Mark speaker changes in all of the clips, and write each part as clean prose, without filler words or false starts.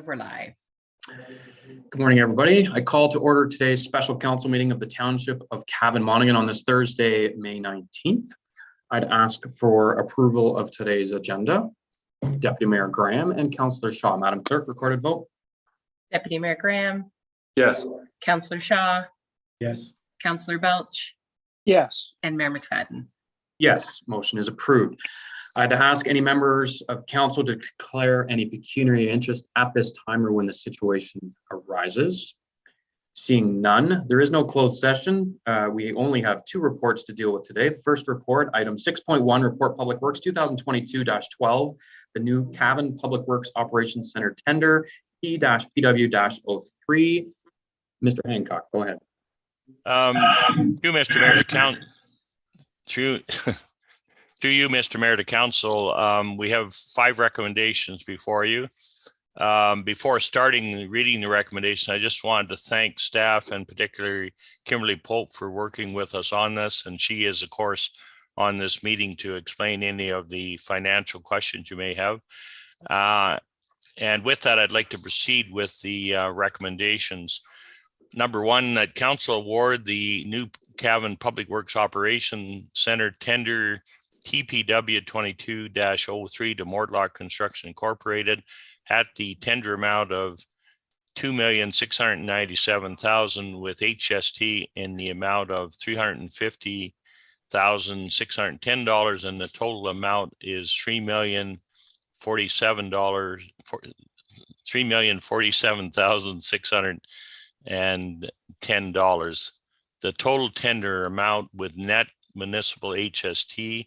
Speaker 1: we're live.
Speaker 2: Good morning, everybody. I call to order today's special council meeting of the Township of Cavan Monaghan on this Thursday, May 19th. I'd ask for approval of today's agenda. Deputy Mayor Graham and Councillor Shaw. Madam Clerk, recorded vote.
Speaker 1: Deputy Mayor Graham,
Speaker 3: Yes.
Speaker 1: Councillor Shaw,
Speaker 3: Yes.
Speaker 1: Councillor Belch,
Speaker 3: Yes.
Speaker 1: and Mayor McFadden.
Speaker 2: Yes, motion is approved. I'd ask any members of council to declare any pecuniary interest at this time or when the situation arises. Seeing none, there is no closed session. We only have two reports to deal with today. The first report, item 6.1, Report Public Works 2022-12, the new Cavan Public Works Operations Center tender, P-PW-03. Mr. Hancock, go ahead.
Speaker 4: Through Mr. Mayor to count, through you, Mr. Mayor to council, we have 5 recommendations before you. Before starting reading the recommendation, I just wanted to thank staff and particularly Kimberly Pope for working with us on this. And she is, of course, on this meeting to explain any of the financial questions you may have. And with that, I'd like to proceed with the recommendations. Number 1, that council award the new Cavan Public Works Operation Center tender TPW 22-03 to Mortlock Construction Incorporated at the tender amount of $2,697,000 with HST in the amount of $350,610, and the total amount is $3,047,610. The total tender amount with net municipal HST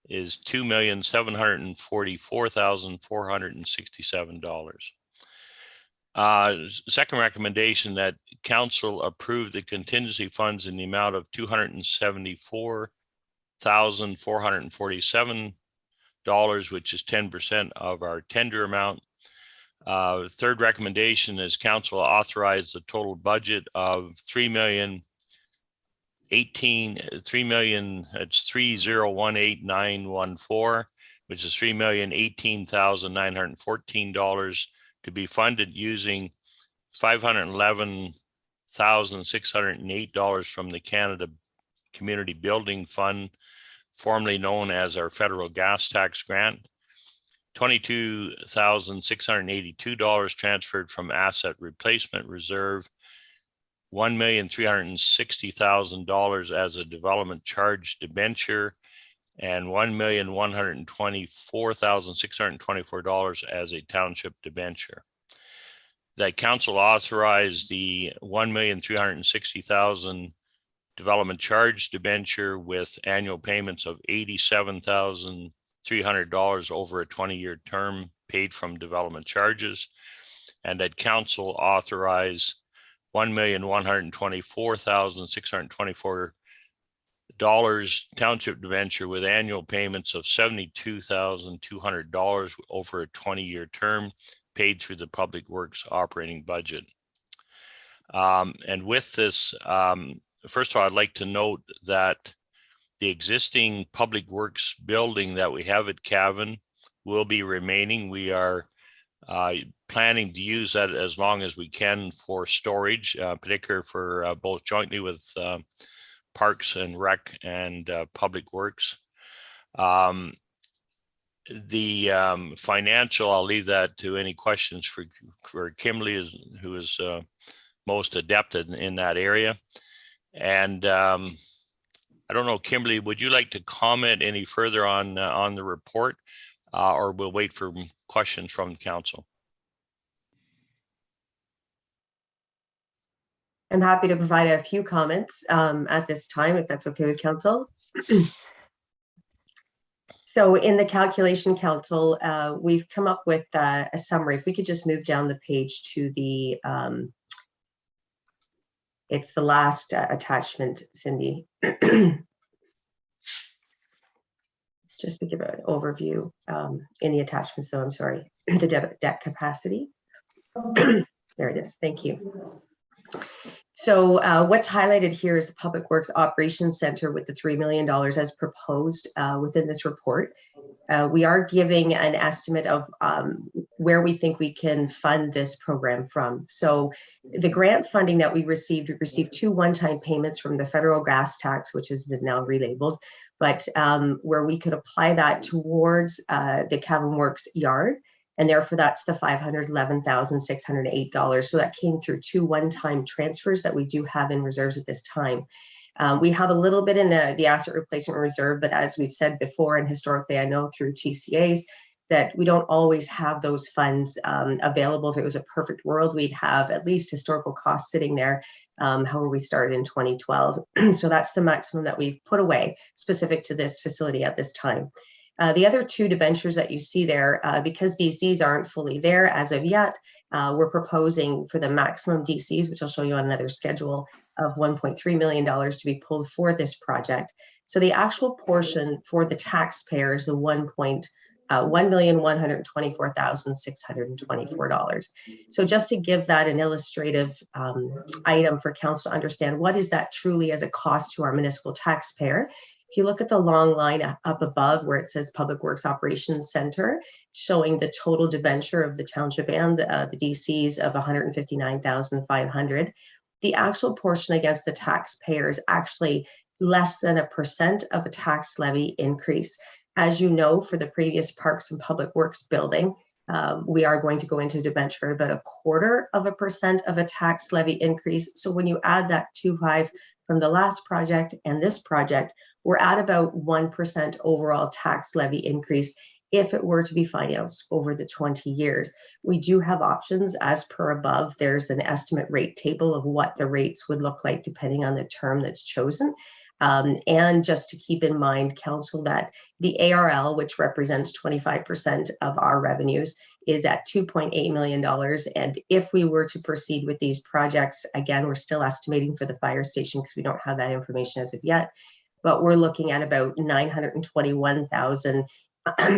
Speaker 4: is $2,744,467. Second recommendation, that council approve the contingency funds in the amount of $274,447, which is 10% of our tender amount. Third recommendation is council authorize the total budget of $3,018,914, which is $3,018,914 to be funded using $511,608 from the Canada Community Building Fund, formerly known as our federal gas tax grant, $22,682 transferred from asset replacement reserve, $1,360,000 as a development charge debenture, and $1,124,624 as a township debenture. That council authorized the $1,360,000 development charge debenture with annual payments of $87,300 over a 20-year term paid from development charges, and that council authorize $1,124,624 township debenture with annual payments of $72,200 over a 20-year term paid through the Public Works operating budget. And with this, first of all, I'd like to note that the existing Public Works building that we have at Cavan will be remaining. We are planning to use that as long as we can for storage, particularly for both jointly with Parks and Rec and Public Works. The financial, I'll leave that to any questions for Kimberly, who is most adept in that area. And I don't know, Kimberly, would you like to comment any further on the report, or we'll wait for questions from the council?
Speaker 5: I'm happy to provide a few comments at this time, if that's okay with council. So in the calculation, council, we've come up with a summary. If we could just move down the page to the, it's the last attachment, Cindy. Just to give an overview in the attachments, though, I'm sorry, the debt capacity. There it is. Thank you. So what's highlighted here is the Public Works Operations Center with the $3 million as proposed within this report. We are giving an estimate of where we think we can fund this program from. So the grant funding that we received 2 one-time payments from the federal gas tax, which has been now relabeled, but where we could apply that towards the Cavan Works yard. And therefore, that's the $511,608. So that came through 2 one-time transfers that we do have in reserves at this time. We have a little bit in the asset replacement reserve, but as we've said before, and historically, I know through TCAs, that we don't always have those funds available. If it was a perfect world, we'd have at least historical costs sitting there. However, we started in 2012. So that's the maximum that we've put away specific to this facility at this time. The other 2 debentures that you see there, because DCs aren't fully there as of yet, we're proposing for the maximum DCs, which I'll show you on another schedule, of $1.3 million to be pulled for this project. So the actual portion for the taxpayers, the $1,124,624. So just to give that an illustrative item for council to understand, what is that truly as a cost to our municipal taxpayer? If you look at the long line up above where it says Public Works Operations Center, showing the total debenture of the township and the DCs of $159,500, the actual portion against the taxpayers actually less than 1% of a tax levy increase. As you know, for the previous Parks and Public Works building, we are going to go into debenture for about 1/4% of a tax levy increase. So when you add that 2.5 from the last project and this project, we're at about 1% overall tax levy increase if it were to be financed over the 20 years. We do have options as per above. There's an estimate rate table of what the rates would look like depending on the term that's chosen. And just to keep in mind, council, that the ARL, which represents 25% of our revenues, is at $2.8 million. And if we were to proceed with these projects, again, we're still estimating for the fire station because we don't have that information as of yet, but we're looking at about $921,000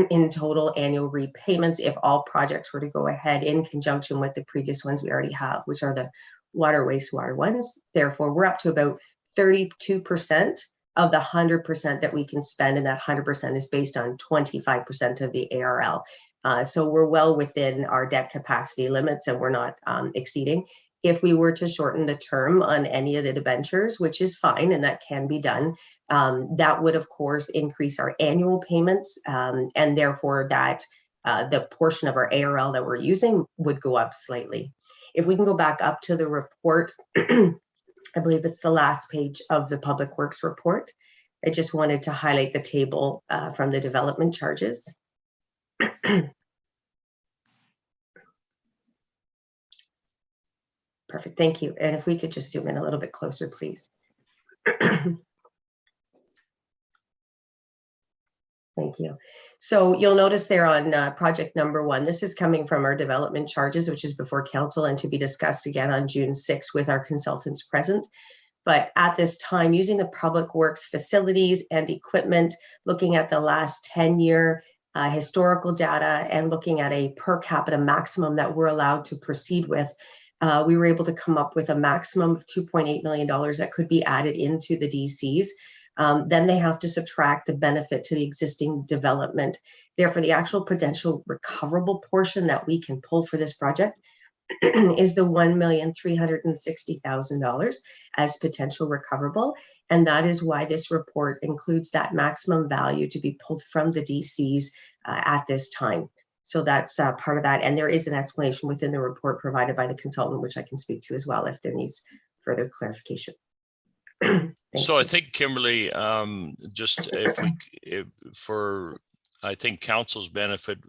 Speaker 5: in total annual repayments if all projects were to go ahead in conjunction with the previous ones we already have, which are the water wastewater ones. Therefore, we're up to about 32% of the 100% that we can spend, and that 100% is based on 25% of the ARL. So we're well within our debt capacity limits, and we're not exceeding. If we were to shorten the term on any of the debentures, which is fine, and that can be done, that would, of course, increase our annual payments, and therefore that the portion of our ARL that we're using would go up slightly. If we can go back up to the report, I believe it's the last page of the Public Works report. I just wanted to highlight the table from the development charges. Perfect, thank you. And if we could just zoom in a little bit closer, please. Thank you. So you'll notice there on project number 1, this is coming from our development charges, which is before council and to be discussed again on June 6th with our consultants present. But at this time, using the Public Works facilities and equipment, looking at the last 10-year historical data and looking at a per capita maximum that we're allowed to proceed with, we were able to come up with a maximum of $2.8 million that could be added into the DCs. Then they have to subtract the benefit to the existing development. Therefore, the actual potential recoverable portion that we can pull for this project is the $1,360,000 as potential recoverable. And that is why this report includes that maximum value to be pulled from the DCs at this time. So that's part of that. And there is an explanation within the report provided by the consultant, which I can speak to as well if there needs further clarification.
Speaker 4: So I think, Kimberly, just for I think council's benefit,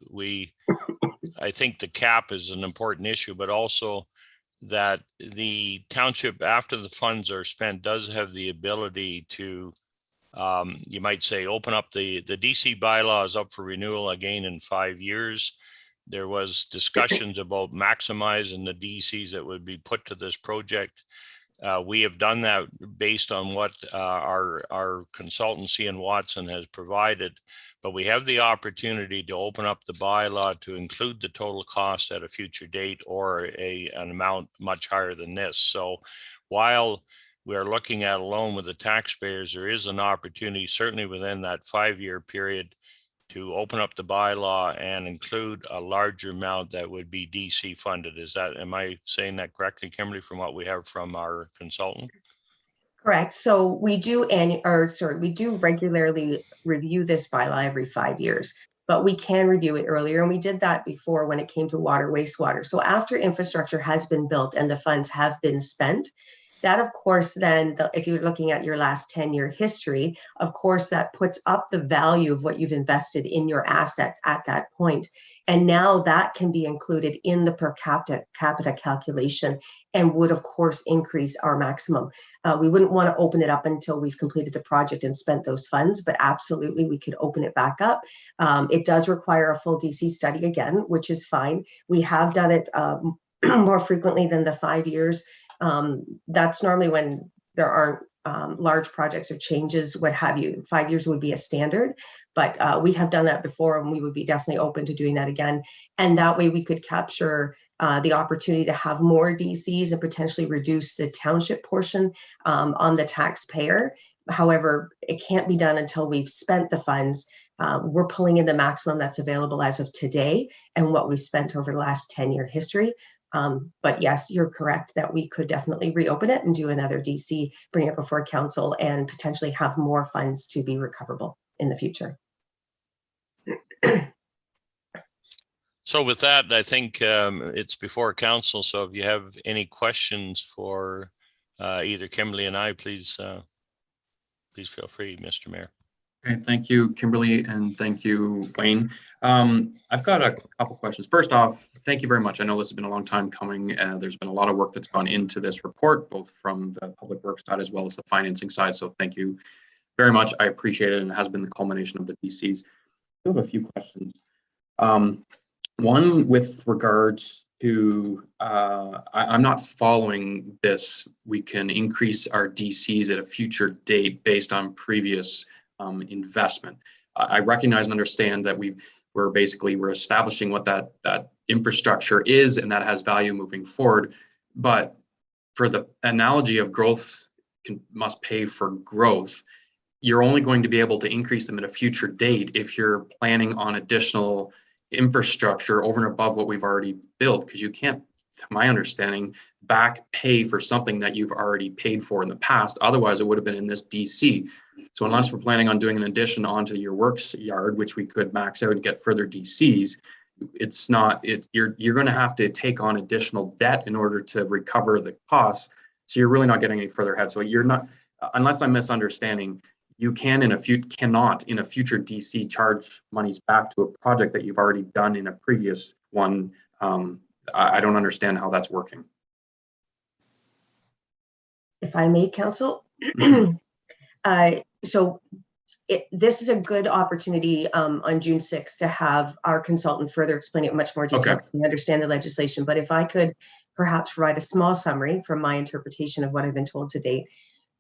Speaker 4: I think the cap is an important issue, but also that the township, after the funds are spent, does have the ability to, you might say, open up the DC bylaw is up for renewal again in 5 years. There was discussions about maximizing the DCs that would be put to this project. We have done that based on what our consultancy in Watson has provided, but we have the opportunity to open up the bylaw to include the total cost at a future date or an amount much higher than this. So while we are looking at a loan with the taxpayers, there is an opportunity, certainly within that 5-year period, to open up the bylaw and include a larger amount that would be DC funded. Am I saying that correctly, Kimberly, from what we have from our consultant?
Speaker 5: Correct. So we do we do regularly review this bylaw every 5 years, but we can review it earlier. And we did that before when it came to water, wastewater. So after infrastructure has been built and the funds have been spent, that of course, then if you're looking at your last 10-year history, of course, that puts up the value of what you've invested in your assets at that point. And now that can be included in the per capita calculation and would of course increase our maximum. We wouldn't want to open it up until we've completed the project and spent those funds, but absolutely we could open it back up. It does require a full DC study again, which is fine. We have done it more frequently than the 5 years. That's normally when there aren't large projects or changes, what have you. 5 years would be a standard, but we have done that before and we would be definitely open to doing that again. And that way we could capture the opportunity to have more DCs and potentially reduce the township portion on the taxpayer. However, it can't be done until we've spent the funds. We're pulling in the maximum that's available as of today and what we've spent over the last 10-year history. But yes, you're correct that we could definitely reopen it and do another DC, bring it before council and potentially have more funds to be recoverable in the future.
Speaker 4: So with that, I think it's before council. So if you have any questions for either Kimberly and I, please feel free, Mr. Mayor.
Speaker 2: Okay, thank you, Kimberly, and thank you, Wayne. I've got a couple questions. First off, thank you very much. I know this has been a long time coming. There's been a lot of work that's gone into this report, both from the public works side as well as the financing side. So thank you very much. I appreciate it, and it has been the culmination of the DCs. I have a few questions. One with regards to, I'm not following this. We can increase our DCs at a future date based on previous investment. I recognize and understand that we're establishing what that infrastructure is and that has value moving forward. But for the analogy of growth must pay for growth, you're only going to be able to increase them at a future date if you're planning on additional infrastructure over and above what we've already built, because you can't, to my understanding, back pay for something that you've already paid for in the past. Otherwise, it would have been in this DC. So unless we're planning on doing an addition onto your works yard, which we could max out and get further DCs, you're going to have to take on additional debt in order to recover the costs. So you're really not getting any further ahead. So you're not, unless I'm misunderstanding, you cannot in a future DC charge monies back to a project that you've already done in a previous one. I don't understand how that's working.
Speaker 5: If I may, council. So this is a good opportunity on June 6th to have our consultant further explain it in much more detail.
Speaker 2: Okay.
Speaker 5: We understand the legislation, but if I could perhaps provide a small summary from my interpretation of what I've been told to date.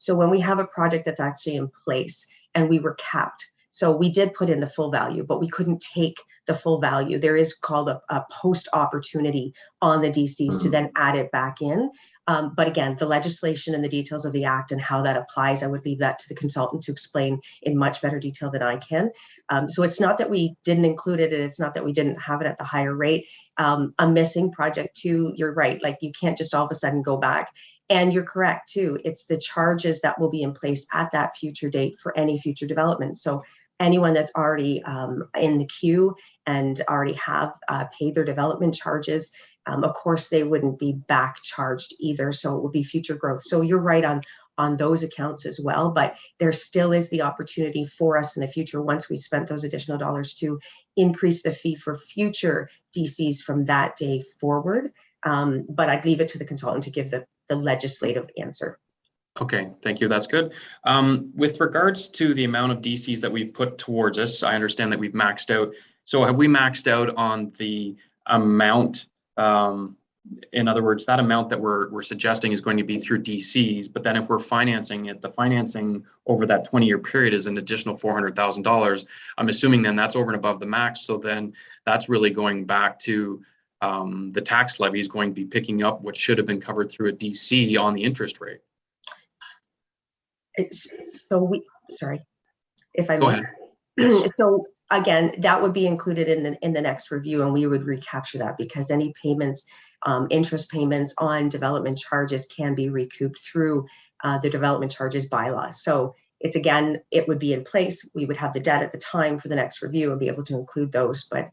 Speaker 5: So when we have a project that's actually in place and we were capped, so we did put in the full value, but we couldn't take the full value. There is called a post opportunity on the DCs to then add it back in. But again, the legislation and the details of the act and how that applies, I would leave that to the consultant to explain in much better detail than I can. So it's not that we didn't include it, and it's not that we didn't have it at the higher rate. A missing project too, you're right, like you can't just all of a sudden go back. And you're correct too, it's the charges that will be in place at that future date for any future development. So anyone that's already in the queue and already have paid their development charges, of course, they wouldn't be back charged either. So it would be future growth. So you're right on those accounts as well, but there still is the opportunity for us in the future, once we've spent those additional dollars, to increase the fee for future DCs from that day forward. But I'd leave it to the consultant to give the legislative answer.
Speaker 2: Okay, thank you. That's good. With regards to the amount of DCs that we've put towards us, I understand that we've maxed out. So have we maxed out on the amount? In other words, that amount that we're suggesting is going to be through DCs, but then if we're financing it, the financing over that 20-year period is an additional $400,000. I'm assuming then that's over and above the max. So then that's really going back to the tax levy is going to be picking up what should have been covered through a DC on the interest rate.
Speaker 5: Sorry, if I
Speaker 2: Go
Speaker 5: may.
Speaker 2: ahead.
Speaker 5: So again, that would be included in the next review, and we would recapture that because any payments, interest payments on development charges can be recouped through the development charges bylaws. So it's, again, it would be in place. We would have the debt at the time for the next review and be able to include those, but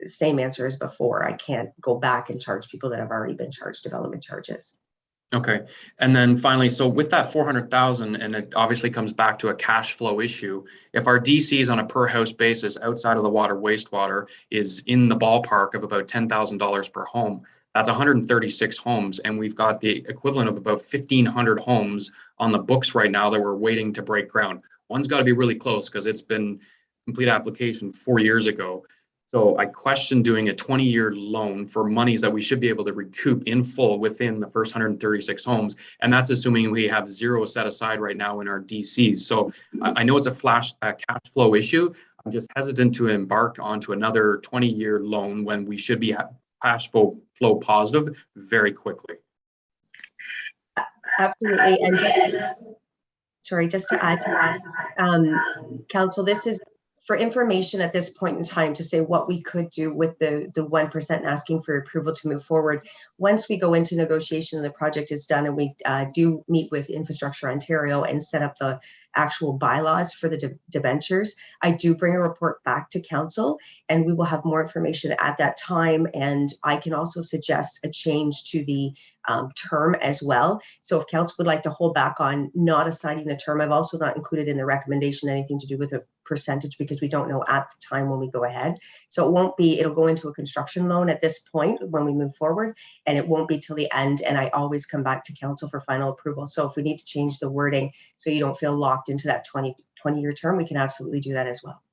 Speaker 5: same answer as before. I can't go back and charge people that have already been charged development charges.
Speaker 2: Okay, and then finally, so with that 400,000, and it obviously comes back to a cash flow issue. If our DCs on a per house basis outside of the water wastewater is in the ballpark of about $10,000 per home, that's 136 homes, and we've got the equivalent of about 1,500 homes on the books right now that we're waiting to break ground. One's got to be really close because it's been complete application 4 years ago. So I question doing a 20-year loan for monies that we should be able to recoup in full within the first 136 homes. And that's assuming we have zero set aside right now in our DCs. So I know it's a cash flow issue. I'm just hesitant to embark onto another 20-year loan when we should be cash flow positive very quickly.
Speaker 5: Absolutely. And just to add to that, Council, this is for information at this point in time to say what we could do with the 1% and asking for approval to move forward. Once we go into negotiation and the project is done and we do meet with Infrastructure Ontario and set up the actual bylaws for the debentures, I do bring a report back to council and we will have more information at that time. And I can also suggest a change to the term as well. So if council would like to hold back on not assigning the term, I've also not included in the recommendation anything to do with a percentage because we don't know at the time when we go ahead. So it won't be, it'll go into a construction loan at this point when we move forward, and it won't be till the end. And I always come back to council for final approval. So if we need to change the wording so you don't feel locked into that 20-year term, we can absolutely do that as well.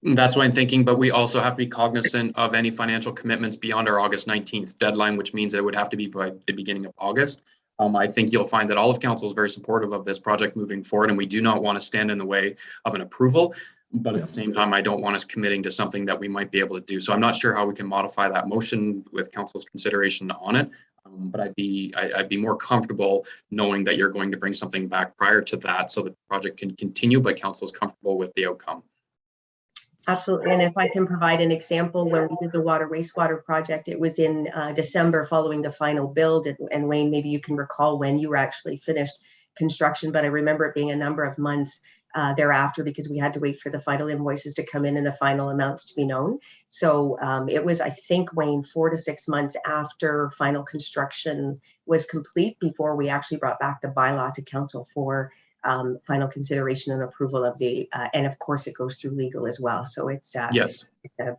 Speaker 2: That's what I'm thinking, but we also have to be cognizant of any financial commitments beyond our August 19th deadline, which means that it would have to be by the beginning of August. I think you'll find that all of council is very supportive of this project moving forward, and we do not want to stand in the way of an approval. But at the same time, I don't want us committing to something that we might be able to do. So I'm not sure how we can modify that motion with council's consideration on it. But I'd be more comfortable knowing that you're going to bring something back prior to that so that the project can continue, but council is comfortable with the outcome.
Speaker 5: Absolutely. And if I can provide an example, when we did the water wastewater project, it was in December following the final build. And Wayne, maybe you can recall when you were actually finished construction, but I remember it being a number of months thereafter because we had to wait for the final invoices to come in and the final amounts to be known. So it was, I think, Wayne, 4 to 6 months after final construction was complete before we actually brought back the bylaw to council for final consideration and approval of the, and of course it goes through legal as well. So it's
Speaker 2: Yes,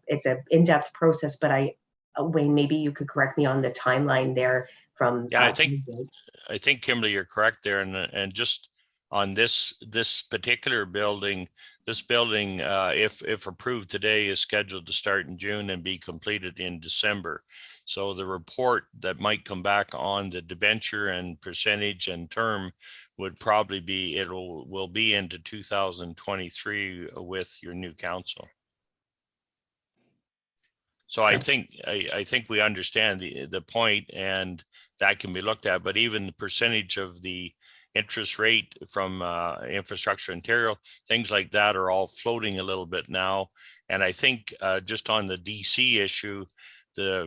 Speaker 5: it's a in-depth process, but Wayne, maybe you could correct me on the timeline there from.
Speaker 4: Yeah, I think Kimberly, you're correct there. And just on this particular building, if approved today, is scheduled to start in June and be completed in December. So the report that might come back on the debenture and percentage and term would probably be, will be into 2023 with your new council. So I think we understand the point, and that can be looked at, but even the percentage of the interest rate from Infrastructure Ontario, things like that are all floating a little bit now. And I think just on the DC issue,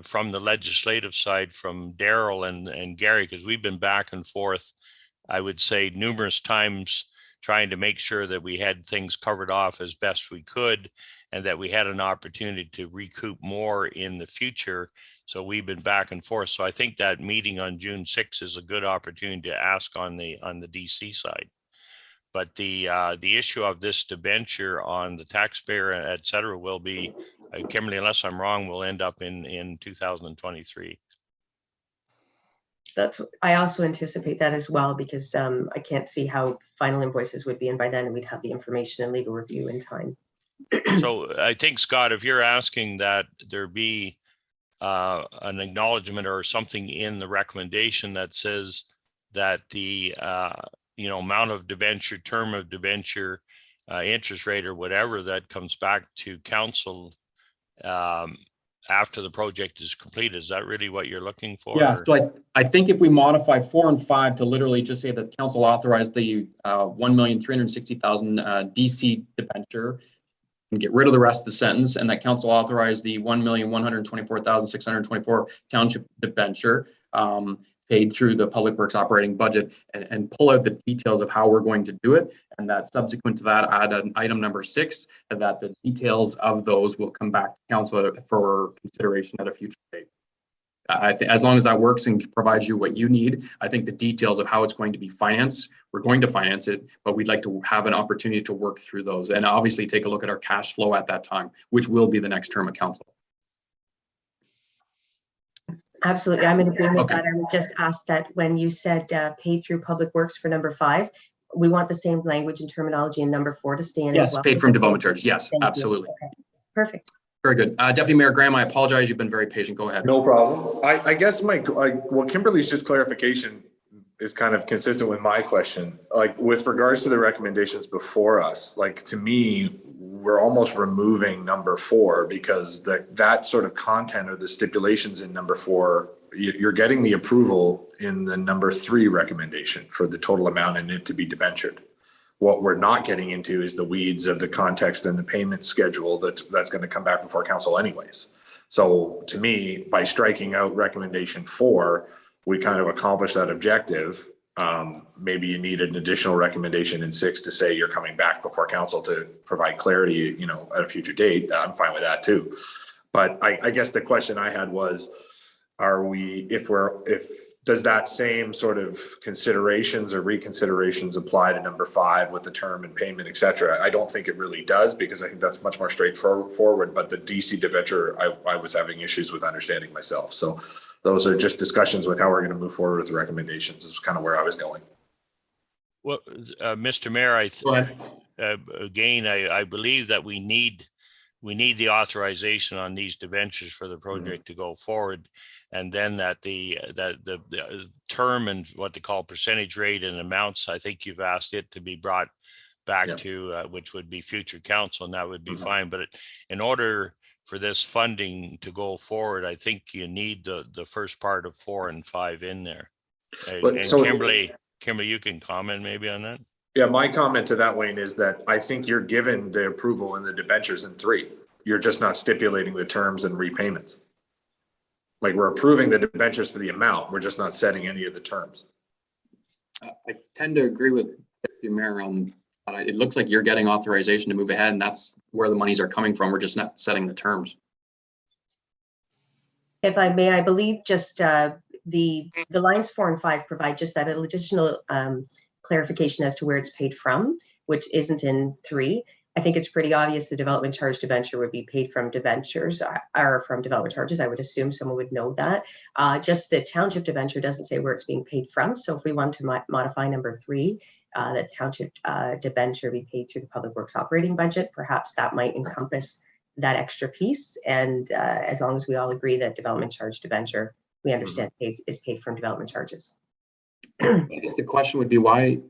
Speaker 4: from the legislative side, from Daryl and Gary, because we've been back and forth, I would say numerous times, trying to make sure that we had things covered off as best we could and that we had an opportunity to recoup more in the future. So we've been back and forth. So I think that meeting on June 6th is a good opportunity to ask on the DC side. But the issue of this debenture on the taxpayer, et cetera, will be, Kimberly, unless I'm wrong, will end up in 2023.
Speaker 5: I also anticipate that as well, because I can't see how final invoices would be in by then, and we'd have the information and legal review in time.
Speaker 4: So I think, Scott, if you're asking that there be an acknowledgement or something in the recommendation that says that the amount of debenture, term of debenture, interest rate or whatever that comes back to council after the project is complete, is that really what you're looking for?
Speaker 2: Yeah, so I think if we modify 4 and 5 to literally just say that council authorized the 1,360,000 DC debenture, and get rid of the rest of the sentence, and that council authorize the 1,124,624 township debenture paid through the Public Works operating budget, and pull out the details of how we're going to do it. And that subsequent to that, add an item number 6, and that the details of those will come back to council for consideration at a future date. As long as that works and provides you what you need, I think the details of how it's going to be financed, we're going to finance it, but we'd like to have an opportunity to work through those and obviously take a look at our cash flow at that time, which will be the next term of council.
Speaker 5: Absolutely. I'm in agreement with
Speaker 2: Okay.
Speaker 5: that. I would just ask that when you said pay through Public Works for number 5, we want the same language and terminology in number 4 to stay in as
Speaker 2: Yes,
Speaker 5: well.
Speaker 2: paid from development charges. Yes,
Speaker 5: Thank you.
Speaker 2: absolutely.
Speaker 5: Okay. Perfect.
Speaker 2: Very good. Deputy Mayor Graham, I apologize. You've been very patient. Go ahead.
Speaker 3: No problem. I guess well, Kimberly's just clarification is kind of consistent with my question. Like with regards to the recommendations before us, like to me, we're almost removing number 4 because that sort of content or the stipulations in number 4, you're getting the approval in the number 3 recommendation for the total amount in it to be debentured. What we're not getting into is the weeds of the context and the payment schedule that's going to come back before council anyways. So to me, by striking out recommendation 4, we kind of accomplish that objective. Maybe you need an additional recommendation in 6 to say you're coming back before council to provide clarity, at a future date. I'm fine with that too. But I guess the question I had was, does that same sort of considerations or reconsiderations apply to number 5 with the term and payment, et cetera? I don't think it really does, because I think that's much more straightforward. But the DC debenture, I was having issues with understanding myself. So those are just discussions with how we're going to move forward with the recommendations. This is kind of where I was going.
Speaker 4: Well, Mr. Mayor,
Speaker 2: Go ahead.
Speaker 4: again, I believe that we need the authorization on these debentures for the project to go forward, and then that the term and what they call percentage rate and amounts, I think you've asked it to be brought back to which would be future council, and that would be fine. But in order for this funding to go forward, I think you need the first part of 4 and 5 in there. And
Speaker 3: so-
Speaker 4: Kimberly, you can comment maybe on that.
Speaker 3: Yeah, my comment to that, Wayne, is that I think you're given the approval in the debentures in 3. You're just not stipulating the terms and repayments. Like we're approving the debentures for the amount. We're just not setting any of the terms.
Speaker 2: I tend to agree with Deputy Mayor on that. It looks like you're getting authorization to move ahead, and that's where the monies are coming from. We're just not setting the terms.
Speaker 5: If I may, I believe just the lines 4 and 5 provide just that additional clarification as to where it's paid from, which isn't in 3. I think it's pretty obvious the development charge debenture would be paid from debentures or from development charges. I would assume someone would know that. Just the township debenture doesn't say where it's being paid from. So if we want to modify number 3, that township debenture be paid through the Public Works operating budget, perhaps that might encompass that extra piece. And as long as we all agree that development charge debenture, we understand is paid from development charges.
Speaker 2: I guess the question would be why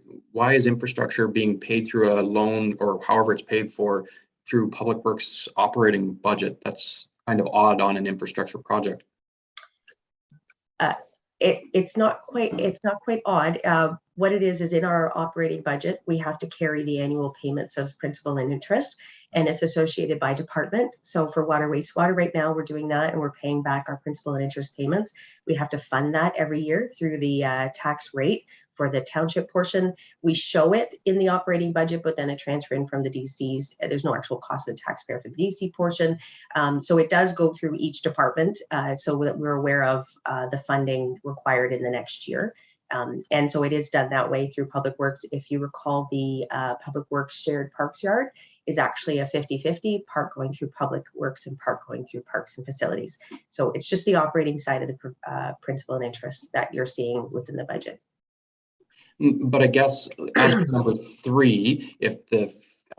Speaker 2: is infrastructure being paid through a loan or however it's paid for through Public Works operating budget? That's kind of odd on an infrastructure project.
Speaker 5: It's not quite odd. What it is in our operating budget, we have to carry the annual payments of principal and interest, and it's associated by department. So for water, wastewater right now, we're doing that and we're paying back our principal and interest payments. We have to fund that every year through the tax rate. For the township portion, we show it in the operating budget, but then a transfer in from the DCs. There's no actual cost to the taxpayer for the DC portion. So it does go through each department so that we're aware of the funding required in the next year. And so it is done that way through Public Works. If you recall, the Public Works shared parks yard is actually a 50-50, part going through Public Works and part going through Parks and Facilities. So it's just the operating side of the principal and interest that you're seeing within the budget.
Speaker 2: But I guess as per number 3, if the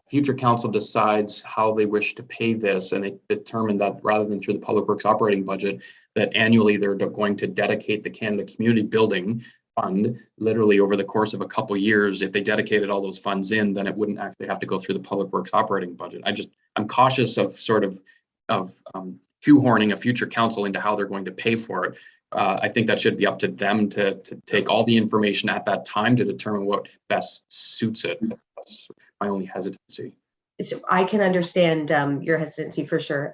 Speaker 2: future council decides how they wish to pay this and they determine that rather than through the Public Works operating budget, that annually they're going to dedicate the Canada Community Building Fund literally over the course of a couple years, if they dedicated all those funds in, then it wouldn't actually have to go through the Public Works operating budget. I'm cautious of shoehorning a future council into how they're going to pay for it. I think that should be up to them to take all the information at that time to determine what best suits it. That's my only hesitancy.
Speaker 5: So I can understand your hesitancy for sure.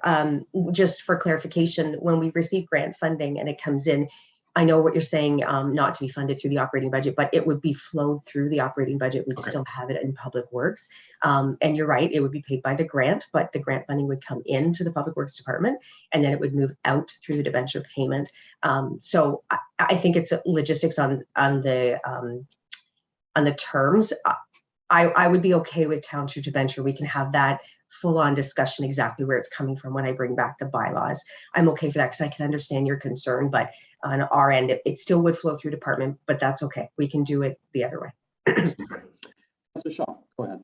Speaker 5: Just for clarification, when we receive grant funding and it comes in, I know what you're saying, not to be funded through the operating budget, but it would be flowed through the operating budget. We'd
Speaker 2: Okay.
Speaker 5: still have it in Public Works. And you're right, it would be paid by the grant, but the grant funding would come into the Public Works Department and then it would move out through the debenture payment. So I think it's logistics on the terms. I would be okay with town to debenture. We can have that full-on discussion exactly where it's coming from when I bring back the bylaws. I'm okay for that because I can understand your concern, but on our end, it still would flow through department, but that's okay. We can do it the other way.
Speaker 2: Councillor Shaw, go ahead.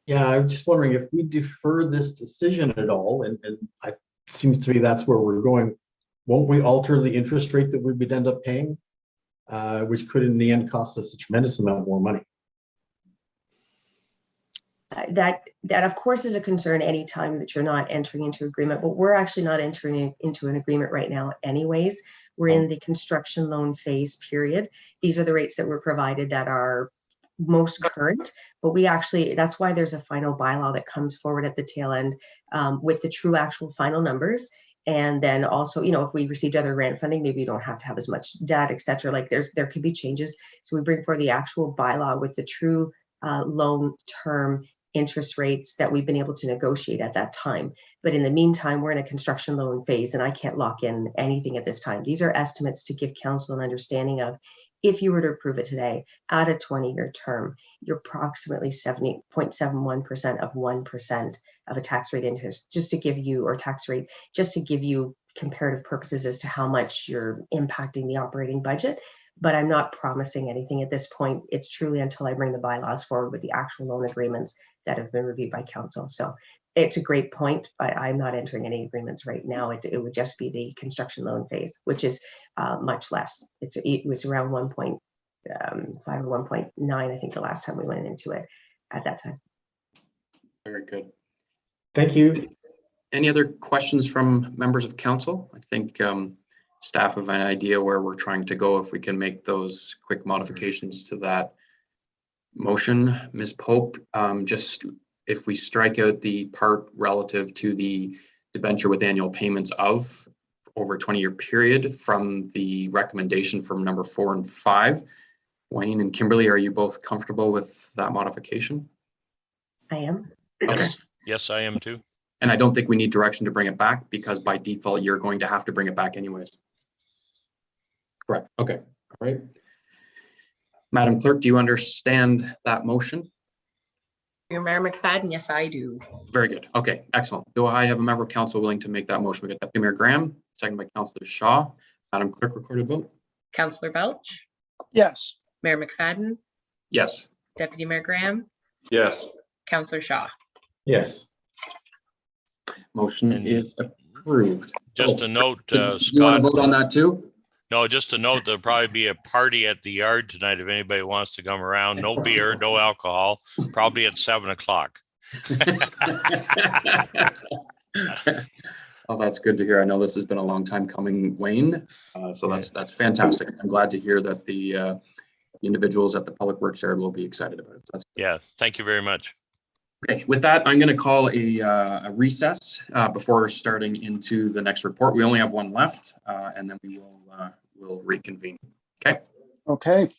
Speaker 6: Yeah, I'm just wondering if we defer this decision at all, and it seems to me that's where we're going. Won't we alter the interest rate that we would end up paying? Which could in the end cost us a tremendous amount more money.
Speaker 5: That of course is a concern anytime that you're not entering into agreement, but we're actually not entering into an agreement right now anyways. We're in the construction loan phase period. These are the rates that were provided that are most current, but we actually, that's why there's a final bylaw that comes forward at the tail end with the true actual final numbers. And then also, you know, if we received other grant funding, maybe you don't have to have as much debt, et cetera. Like there could be changes. So we bring forward the actual bylaw with the true loan term interest rates that we've been able to negotiate at that time. But in the meantime, we're in a construction loan phase and I can't lock in anything at this time. These are estimates to give council an understanding of if you were to approve it today at a 20-year term, you're approximately 70.71% of 1% of a tax rate interest, just to give you, or tax rate, just to give you comparative purposes as to how much you're impacting the operating budget. But I'm not promising anything at this point. It's truly until I bring the bylaws forward with the actual loan agreements that have been reviewed by council. So it's a great point, but I'm not entering any agreements right now. It would just be the construction loan phase, which is much less. It was around 1.5 or 1.9, I think, the last time we went into it at that time.
Speaker 2: Very good.
Speaker 6: Thank you.
Speaker 2: Any other questions from members of council? I think staff have an idea where we're trying to go if we can make those quick modifications to that motion. Ms. Pope, just if we strike out the part relative to the debenture with annual payments of over a 20-year period from the recommendation from number 4 and 5, Wayne and Kimberly, are you both comfortable with that modification?
Speaker 5: I am.
Speaker 2: Okay.
Speaker 4: Yes, I am too.
Speaker 2: And I don't think we need direction to bring it back because by default, you're going to have to bring it back anyways. Correct. Okay. All right. Madam Clerk, do you understand that motion?
Speaker 1: Mayor McFadden, yes, I do.
Speaker 2: Very good. Okay, excellent. Do I have a member of council willing to make that motion? We got Deputy Mayor Graham, second by Councillor Shaw. Madam Clerk, recorded vote.
Speaker 1: Councillor Belch,
Speaker 7: Yes.
Speaker 1: Mayor McFadden,
Speaker 2: Yes.
Speaker 1: Deputy Mayor Graham,
Speaker 3: Yes.
Speaker 1: Councillor Shaw.
Speaker 6: Yes.
Speaker 2: Motion
Speaker 4: And
Speaker 2: is approved.
Speaker 4: Just a note,
Speaker 2: You want to
Speaker 4: Scott,
Speaker 2: vote on that too?
Speaker 4: no, just a note, there'll probably be a party at the yard tonight if anybody wants to come around. No beer, no alcohol, probably at 7 o'clock.
Speaker 2: Oh, that's good to hear. I know this has been a long time coming, Wayne. So that's fantastic. I'm glad to hear that the individuals at the Public Works Yard will be excited about it. So that's
Speaker 4: Yeah, thank you very much.
Speaker 2: okay. With that, I'm going to call a recess before starting into the next report. We only have one left, and then we will reconvene. Okay.
Speaker 7: Okay.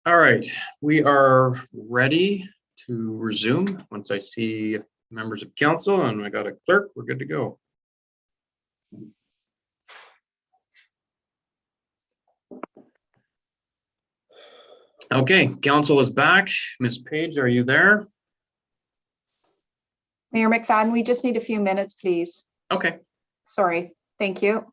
Speaker 2: All right, we are ready to resume. Once I see members of council and I got a clerk, we're good to go. Okay, council is back. Ms. Page, are you there?
Speaker 7: Mayor McFadden, we just need a few minutes, please.
Speaker 2: Okay.
Speaker 7: Sorry. Thank you.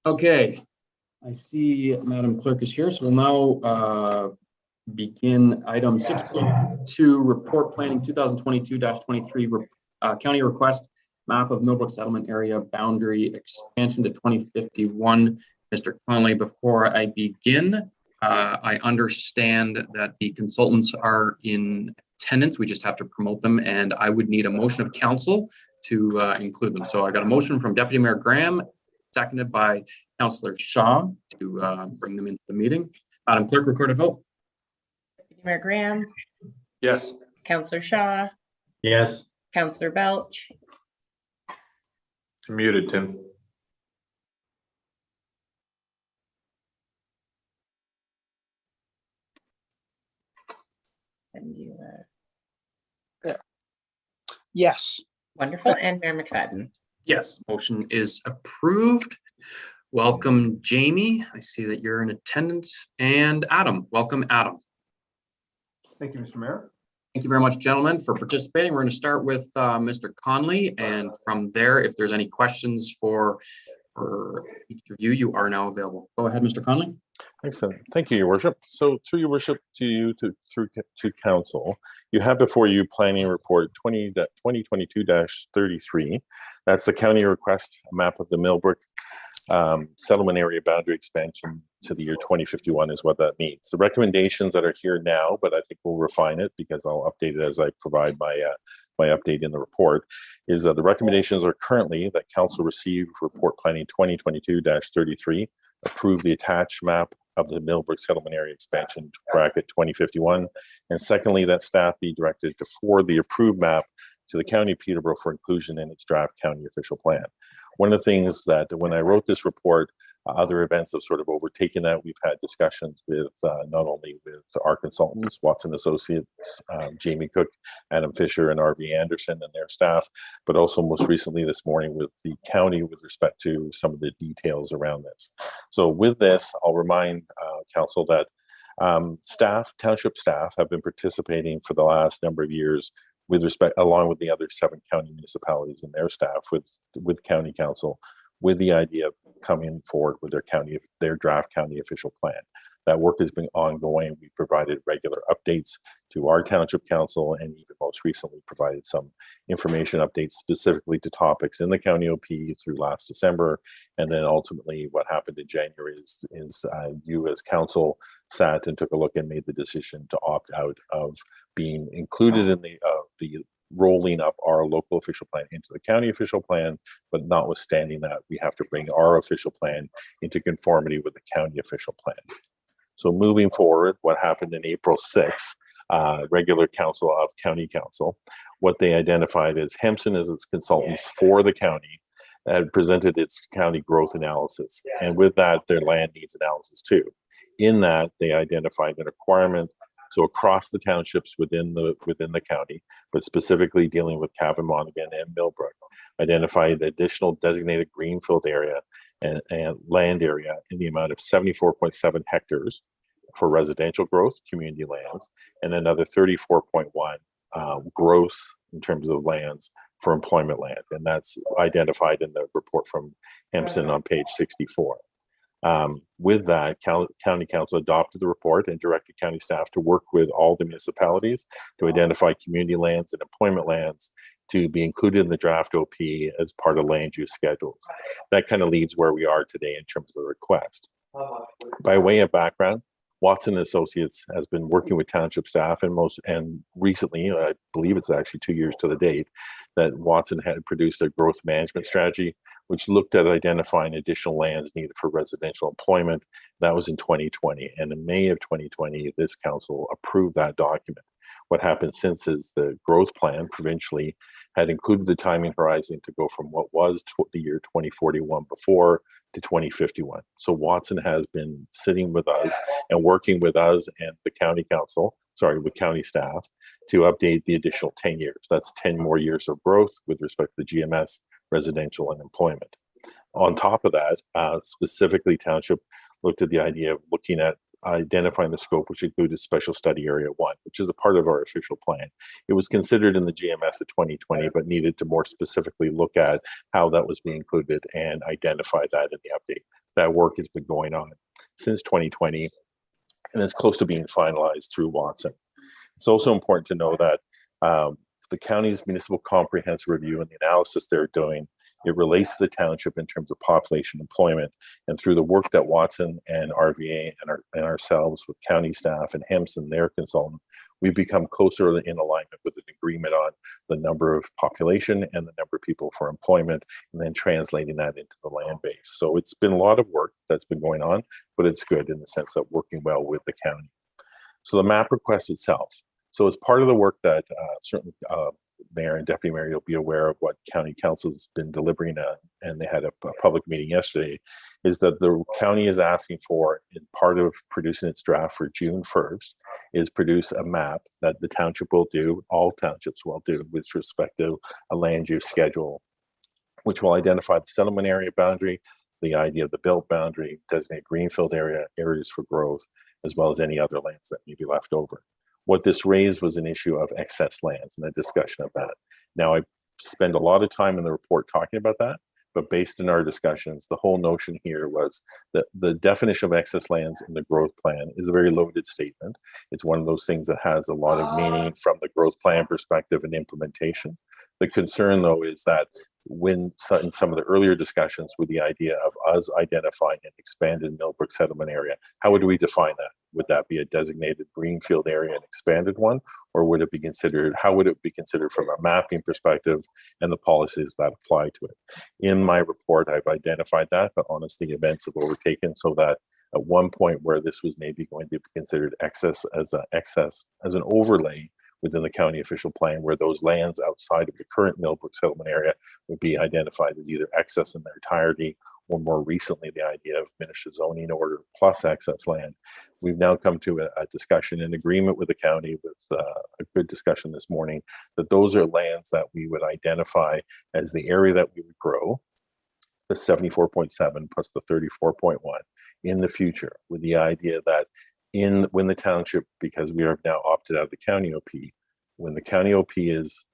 Speaker 2: Okay, I see Madam Clerk is here, so we'll now begin item 6.2, report planning 2022-23, county request, map of Millbrook settlement area boundary expansion to 2051. Mr. Conley, before I begin, I understand that the consultants are in attendance. We just have to promote them, and I would need a motion of council to include them. So I got a motion from Deputy Mayor Graham, seconded by Councillor Shaw to bring them into the meeting. Madam Clerk, record a vote.
Speaker 1: Deputy Mayor Graham,
Speaker 3: Yes.
Speaker 1: Councillor Shaw,
Speaker 6: Yes.
Speaker 1: Councillor Belch,
Speaker 3: You're muted, Tim.
Speaker 1: and you,
Speaker 8: Yes.
Speaker 1: wonderful, and Mayor McFadden.
Speaker 2: Yes, motion is approved. Welcome, Jamie. I see that you're in attendance. And Adam, welcome, Adam.
Speaker 9: Thank you, Mr. Mayor.
Speaker 2: Thank you very much, gentlemen, for participating. We're going to start with Mr. Conley, and from there, if there's any questions for each of you, you are now available. Go ahead, Mr. Conley.
Speaker 10: Excellent. Thank you, Your Worship. So through Your Worship to you, through to Council, you have before you Planning Report 2022-33. That's the county request map of the Millbrook settlement area boundary expansion to the year 2051 is what that means. The recommendations that are here now, but I think we'll refine it because I'll update it as I provide my update in the report, is that the recommendations are currently that Council receive report planning 2022-33, approve the attached map of the Millbrook settlement area expansion bracket 2051, and secondly, that staff be directed to forward the approved map to the County of Peterborough for inclusion in its draft county official plan. One of the things that when I wrote this report, other events have sort of overtaken that. We've had discussions with not only with our consultants, Watson Associates, Jamie Cook, Adam Fisher, and RV Anderson and their staff, but also most recently this morning with the county with respect to some of the details around this. So with this, I'll remind council that township staff have been participating for the last number of years with respect, along with the other 7 county municipalities and their staff with county council, with the idea of coming forward with their draft county official plan. That work has been ongoing. We provided regular updates to our township council, and even most recently provided some information updates specifically to topics in the county OP through last December. And then ultimately what happened in January is you as council sat and took a look and made the decision to opt out of being included in the rolling up our local official plan into the county official plan, but notwithstanding that, we have to bring our official plan into conformity with the county official plan. So moving forward, what happened in April 6th, regular council of county council, what they identified as Hempson as its consultants for the county had presented its county growth analysis. And with that, their land needs analysis too. In that, they identified the requirement, so across the townships within the county, but specifically dealing with Cavan, Monaghan, and Millbrook, identified additional designated greenfield area and land area in the amount of 74.7 hectares for residential growth, community lands, and another 34.1 gross in terms of lands for employment land. And that's identified in the report from Hempson on page 64. With that, county council adopted the report and directed county staff to work with all the municipalities to identify community lands and employment lands to be included in the draft OP as part of land use schedules. That kind of leads where we are today in terms of the request. By way of background, Watson Associates has been working with township staff and recently, I believe it's actually 2 years to the date, that Watson had produced a growth management strategy, which looked at identifying additional lands needed for residential employment. That was in 2020. And in May of 2020, this council approved that document. What happened since is the growth plan provincially had included the timing horizon to go from what was the year 2041 before to 2051. So Watson has been sitting with us and working with us and the county council, with county staff, to update the additional 10 years. That's 10 more years of growth with respect to the GMS, residential, and employment. On top of that, specifically Township looked at the idea of looking at identifying the scope, which included Special Study Area 1, which is a part of our official plan. It was considered in the GMS of 2020, but needed to more specifically look at how that was being included and identify that in the update. That work has been going on since 2020, and it's close to being finalized through Watson. It's also important to know that the county's municipal comprehensive review and the analysis they're doing, it relates to the township in terms of population employment. And through the work that Watson and RVA and ourselves with county staff and Hempson, their consultant, we've become closer in alignment with an agreement on the number of population and the number of people for employment, and then translating that into the land base. So it's been a lot of work that's been going on, but it's good in the sense that working well with the county. So the map request itself. So as part of the work that certainly Mayor and Deputy Mayor, you'll be aware of what County Council's been delivering on, and they had a public meeting yesterday, is that the county is asking for, in part of producing its draft for June 1st, is produce a map that the township will do, all townships will do, with respect to a land use schedule, which will identify the settlement area boundary, the idea of the built boundary, designate greenfield area, areas for growth, as well as any other lands that may be left over. What this raised was an issue of excess lands and a discussion of that. Now, I spend a lot of time in the report talking about that, but based on our discussions, the whole notion here was that the definition of excess lands in the growth plan is a very loaded statement. It's one of those things that has a lot of meaning from the growth plan perspective and implementation. The concern, though, is that when in some of the earlier discussions with the idea of us identifying an expanded Millbrook settlement area, how would we define that? Would that be a designated greenfield area, an expanded one, or would it be considered, how would it be considered from a mapping perspective and the policies that apply to it? In my report, I've identified that, but honestly, events have overtaken so that at one point where this was maybe going to be considered excess as an overlay within the county official plan, where those lands outside of the current Millbrook settlement area would be identified as either excess in their entirety, or more recently, the idea of miniature zoning order plus excess land. We've now come to a discussion and agreement with the county, with a good discussion this morning, that those are lands that we would identify as the area that we would grow, the 74.7 plus the 34.1 in the future, with the idea that when the township, because we are now opted out of the county OP, when the county OPs is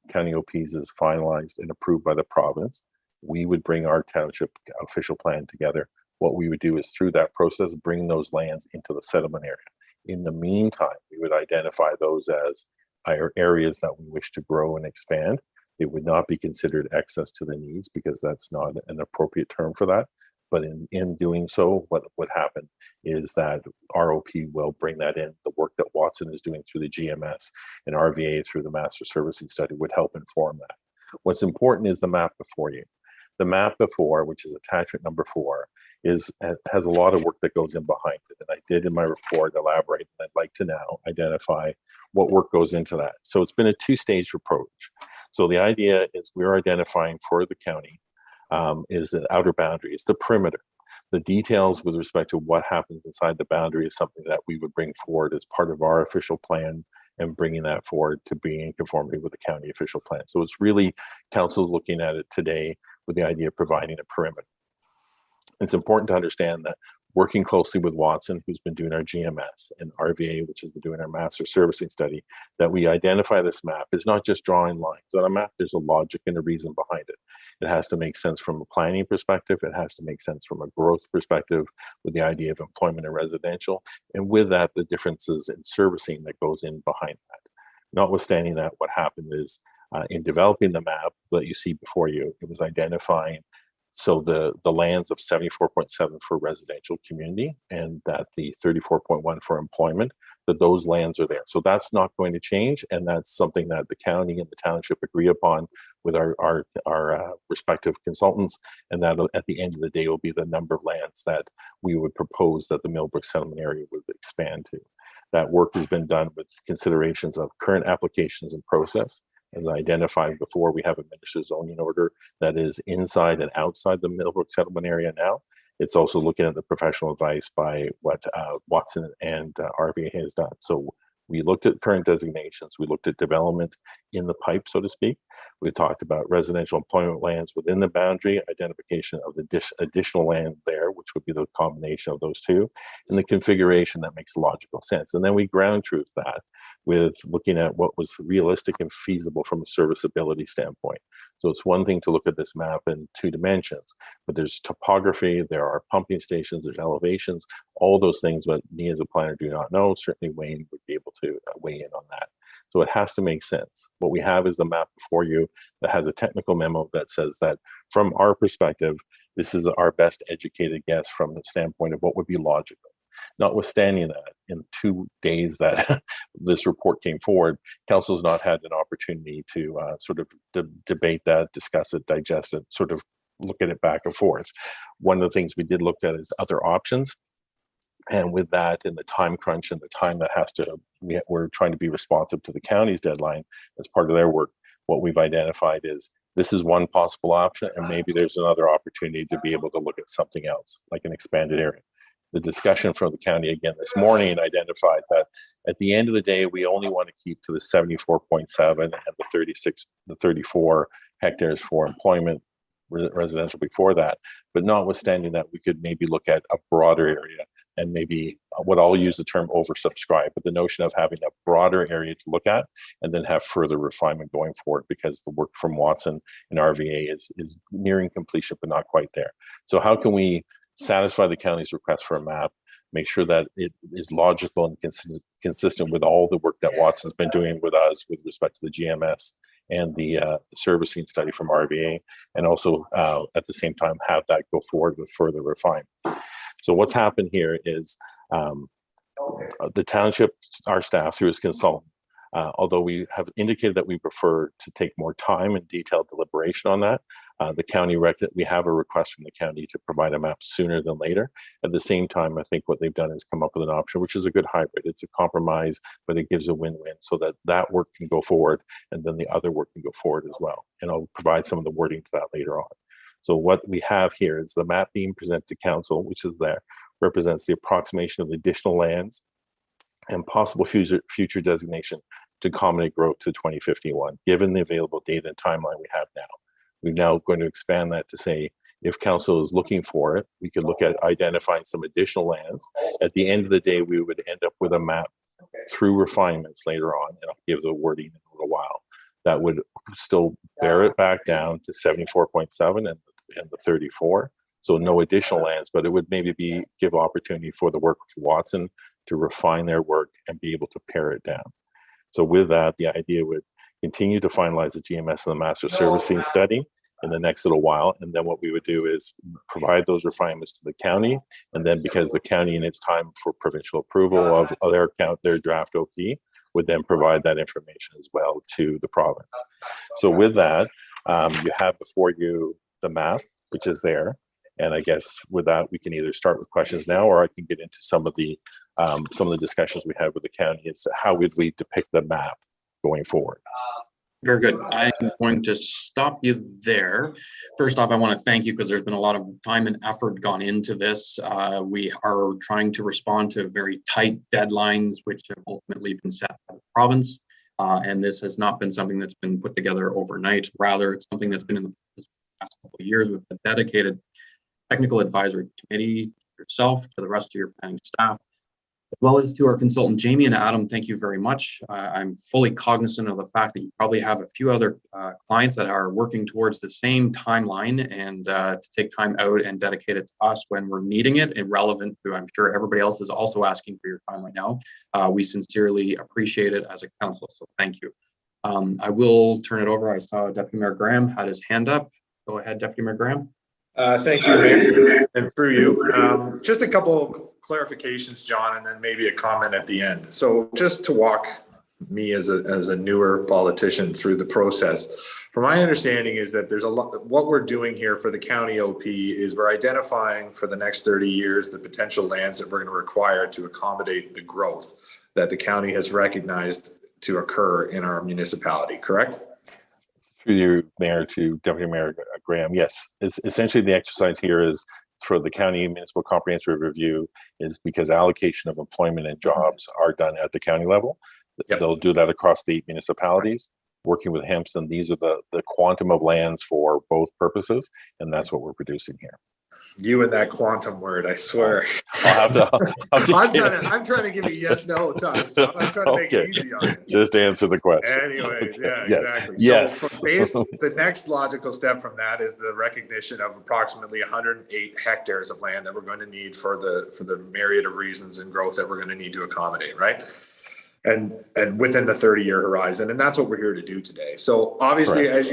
Speaker 10: finalized and approved by the province, we would bring our township official plan together, what we would do is through that process, bring those lands into the settlement area. In the meantime, we would identify those as our areas that we wish to grow and expand. It would not be considered excess to the needs because that's not an appropriate term for that. But in doing so, what would happen is that ROP will bring that in. The work that Watson is doing through the GMS and RVA through the Master Servicing Study would help inform that. What's important is the map before you. The map before, which is attachment number 4, has a lot of work that goes in behind it. And I did in my report elaborate, and I'd like to now identify what work goes into that. So it's been a 2-stage approach. So the idea is we're identifying for the county is the outer boundary, it's the perimeter. The details with respect to what happens inside the boundary is something that we would bring forward as part of our official plan and bringing that forward to be in conformity with the county official plan. So it's really council looking at it today with the idea of providing a perimeter. It's important to understand that working closely with Watson, who's been doing our GMS, and RVA, which has been doing our Master Servicing Study, that we identify this map is not just drawing lines on a map. There's a logic and a reason behind it. It has to make sense from a planning perspective. It has to make sense from a growth perspective with the idea of employment and residential. And with that, the differences in servicing that goes in behind that. Notwithstanding that, what happened is in developing the map that you see before you, it was identifying so the lands of 74.7 for residential community and that the 34.1 for employment, that those lands are there. So that's not going to change. And that's something that the county and the township agree upon with our respective consultants. And that at the end of the day will be the number of lands that we would propose that the Millbrook settlement area would expand to. That work has been done with considerations of current applications and process. As I identified before, we have a minister zoning order that is inside and outside the Millbrook settlement area now. It's also looking at the professional advice by what Watson and RVA has done. So we looked at current designations. We looked at development in the pipe, so to speak. We talked about residential employment lands within the boundary, identification of the additional land there, which would be the combination of those two, and the configuration that makes logical sense. And then we ground truth that with looking at what was realistic and feasible from a serviceability standpoint. So it's one thing to look at this map in 2 dimensions, but there's topography, there are pumping stations, there's elevations, all those things that me as a planner do not know. Certainly Wayne would be able to weigh in on that. So it has to make sense. What we have is the map before you that has a technical memo that says that from our perspective, this is our best educated guess from the standpoint of what would be logical. Notwithstanding that, in 2 days that this report came forward, council's not had an opportunity to sort of debate that, discuss it, digest it, sort of look at it back and forth. One of the things we did look at is other options. And with that and the time crunch and the time that has to, we're trying to be responsive to the county's deadline as part of their work. What we've identified is this is one possible option, and maybe there's another opportunity to be able to look at something else, like an expanded area. The discussion from the county again this morning identified that at the end of the day, we only want to keep to the 74.7 and the 34 hectares for employment residential before that. But notwithstanding that, we could maybe look at a broader area and maybe what I'll use the term oversubscribe, but the notion of having a broader area to look at and then have further refinement going forward because the work from Watson and RVA is nearing completion, but not quite there. So how can we satisfy the county's request for a map, make sure that it is logical and consistent with all the work that Watson's been doing with us with respect to the GMS and the servicing study from RVA, and also at the same time have that go forward with further refinement. So what's happened here is the township, our staff through its consultant, although we have indicated that we prefer to take more time and detailed deliberation on that, the county we have a request from the county to provide a map sooner than later. At the same time, I think what they've done is come up with an option, which is a good hybrid. It's a compromise, but it gives a win-win so that that work can go forward and then the other work can go forward as well. And I'll provide some of the wording to that later on. So what we have here is the map being presented to council, which is there, represents the approximation of the additional lands and possible future designation to accommodate growth to 2051, given the available data and timeline we have now. We're now going to expand that to say, if council is looking for it, we could look at identifying some additional lands. At the end of the day, we would end up with a map through refinements later on, and I'll give the wording in a little while, that would still bear it back down to 74.7 and the 34. So no additional lands, but it would maybe give opportunity for the work of Watson to refine their work and be able to pare it down. So with that, the idea would continue to finalize the GMS and the master servicing study in the next little while. And then what we would do is provide those refinements to the county. And then because the county in its time for provincial approval of their draft OP would then provide that information as well to the province. So with that, you have before you the map, which is there. And I guess with that, we can either start with questions now, or I can get into some of the discussions we had with the county. It's how would we depict the map going forward?
Speaker 2: Very good. I'm going to stop you there. First off, I want to thank you because there's been a lot of time and effort gone into this. We are trying to respond to very tight deadlines, which have ultimately been set by the province. And this has not been something that's been put together overnight. Rather, it's something that's been in the past couple of years with a dedicated technical advisory committee, yourself, to the rest of your planning staff, as well as to our consultant, Jamie and Adam. Thank you very much. I'm fully cognizant of the fact that you probably have a few other clients that are working towards the same timeline, and to take time out and dedicate it to us when we're needing it, and relevant to, I'm sure everybody else is also asking for your time right now. We sincerely appreciate it as a council, so thank you. I will turn it over. I saw Deputy Mayor Graham had his hand up. Go ahead, Deputy Mayor Graham.
Speaker 3: Thank you, Mayor, and through you. Just a couple clarifications, John, and then maybe a comment at the end. So just to walk me as a newer politician through the process, from my understanding is that there's a lot, what we're doing here for the county OP is we're identifying for the next 30 years the potential lands that we're going to require to accommodate the growth that the county has recognized to occur in our municipality, correct?
Speaker 10: Through you, Mayor, to Deputy Mayor Graham, yes. It's essentially the exercise here is for the county municipal comprehensive review is because allocation of employment and jobs are done at the county level. Yep. They'll do that across the 8 municipalities. Working with Hampson, these are the quantum of lands for both purposes, and that's what we're producing here.
Speaker 3: You and that quantum word, I swear.
Speaker 10: I'm
Speaker 3: trying to give you yes, no time. So I'm trying to make it easy on you.
Speaker 10: Just answer the question.
Speaker 3: Anyway, yeah,
Speaker 10: yes.
Speaker 3: Exactly.
Speaker 10: Yes.
Speaker 3: So the next logical step from that is the recognition of approximately 108 hectares of land that we're going to need for the myriad of reasons and growth that we're going to need to accommodate, right? And within the 30-year horizon, and that's what we're here to do today. So obviously, correct,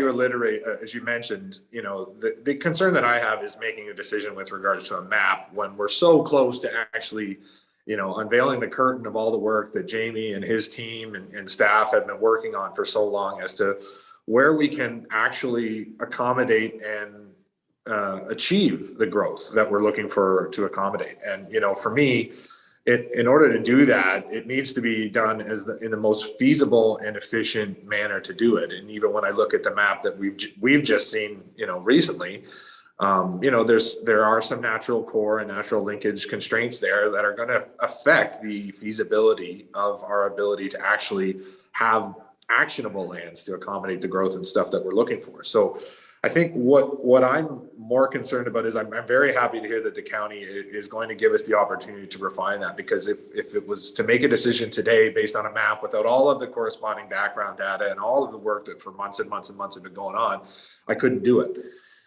Speaker 3: as you mentioned, you know, the concern that I have is making a decision with regards to a map when we're so close to actually, you know, unveiling the curtain of all the work that Jamie and his team and staff have been working on for so long as to where we can actually accommodate and achieve the growth that we're looking for to accommodate. And, you know, for me, in order to do that, it needs to be done in the most feasible and efficient manner to do it. And even when I look at the map that we've just seen, you know, recently, you know, there are some natural core and natural linkage constraints there that are going to affect the feasibility of our ability to actually have actionable lands to accommodate the growth and stuff that we're looking for. So I think what I'm more concerned about is I'm very happy to hear that the county is going to give us the opportunity to refine that, because if it was to make a decision today based on a map without all of the corresponding background data and all of the work that for months and months and months have been going on, I couldn't do it.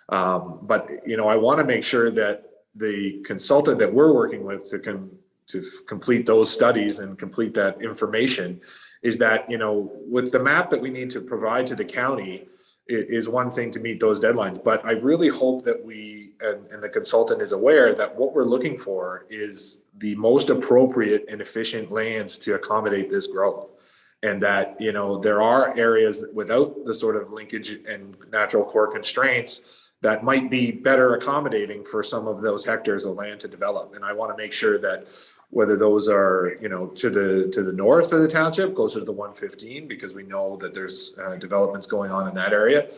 Speaker 3: But, you know, I want to make sure that the consultant that we're working with to complete those studies and complete that information is that, you know, with the map that we need to provide to the county, is one thing to meet those deadlines, but I really hope that we and the consultant is aware that what we're looking for is the most appropriate and efficient lands to accommodate this growth. And that, you know, there are areas without the sort of linkage and natural core constraints that might be better accommodating for some of those hectares of land to develop. And I want to make sure that whether those are, you know, to the north of the township, closer to the 115, because we know that there's developments going on in that area.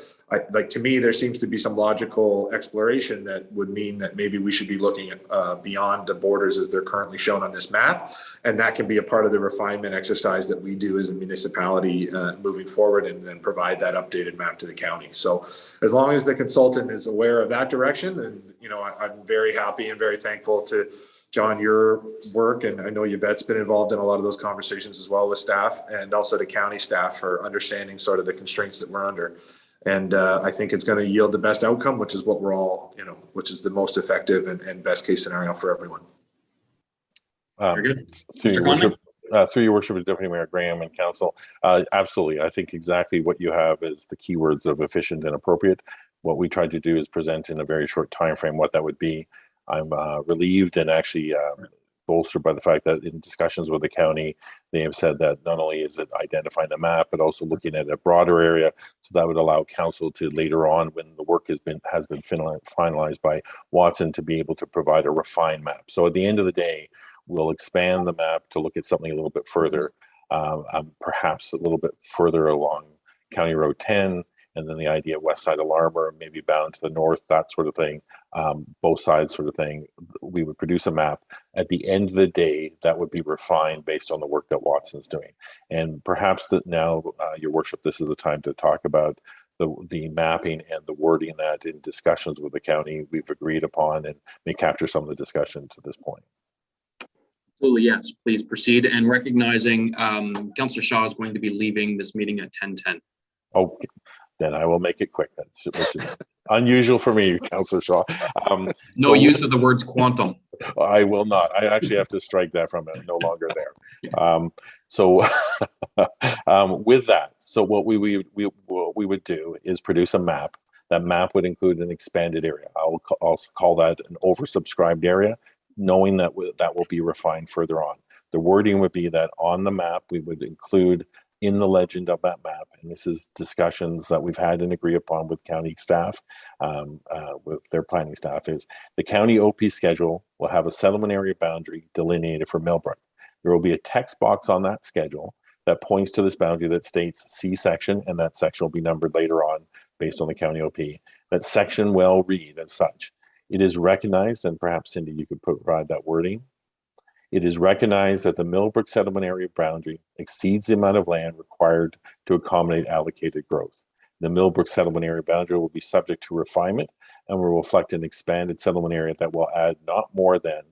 Speaker 3: To me, there seems to be some logical exploration that would mean that maybe we should be looking at beyond the borders as they're currently shown on this map. And that can be a part of the refinement exercise that we do as a municipality moving forward, and then provide that updated map to the county. So as long as the consultant is aware of that direction, and, you know, I'm very happy and very thankful to John, your work, and I know Yvette's been involved in a lot of those conversations as well with staff, and also the county staff for understanding sort of the constraints that we're under. And I think it's going to yield the best outcome, which is what we're all, which is the most effective and best case scenario for everyone.
Speaker 2: Very good.
Speaker 10: Through
Speaker 2: Mr.
Speaker 10: your
Speaker 2: Conley?
Speaker 10: worship, through your worship, Deputy Mayor Graham and Council, absolutely. I think exactly what you have is the keywords of efficient and appropriate. What we tried to do is present in a very short time frame what that would be. I'm relieved and actually bolstered by the fact that in discussions with the county, they have said that not only is it identifying the map, but also looking at a broader area. So that would allow council to later on, when the work has been finalized by Watson, to be able to provide a refined map. So at the end of the day, we'll expand the map to look at something a little bit further, perhaps a little bit further along County Road 10, and then the idea of west side of Larmer, maybe bound to the north, that sort of thing, both sides sort of thing. We would produce a map. At the end of the day, that would be refined based on the work that Watson's doing. And perhaps that now, Your Worship, this is the time to talk about the mapping and the wording that in discussions with the county we've agreed upon, and may capture some of the discussion to this point.
Speaker 2: Absolutely, yes. Please proceed. And recognizing Councillor Shaw is going to be leaving this meeting at 10:10.
Speaker 10: Okay, then I will make it quick. Which is unusual for me, Councillor Shaw.
Speaker 2: No
Speaker 10: so
Speaker 2: use of the words quantum.
Speaker 10: I will not. I actually have to strike that from it. No longer there. With that, so what we would do is produce a map. That map would include an expanded area. I'll call that an oversubscribed area, knowing that that will be refined further on. The wording would be that on the map, we would include in the legend of that map, and this is discussions that we've had and agree upon with county staff, with their planning staff, is the county OP schedule will have a settlement area boundary delineated for Millbrook. There will be a text box on that schedule that points to this boundary that states C section, and that section will be numbered later on based on the county OP. That section will read as such: it is recognized, and perhaps Cindy, you could provide that wording. It is recognized that the Millbrook settlement area boundary exceeds the amount of land required to accommodate allocated growth. The Millbrook settlement area boundary will be subject to refinement and will reflect an expanded settlement area that will add not more than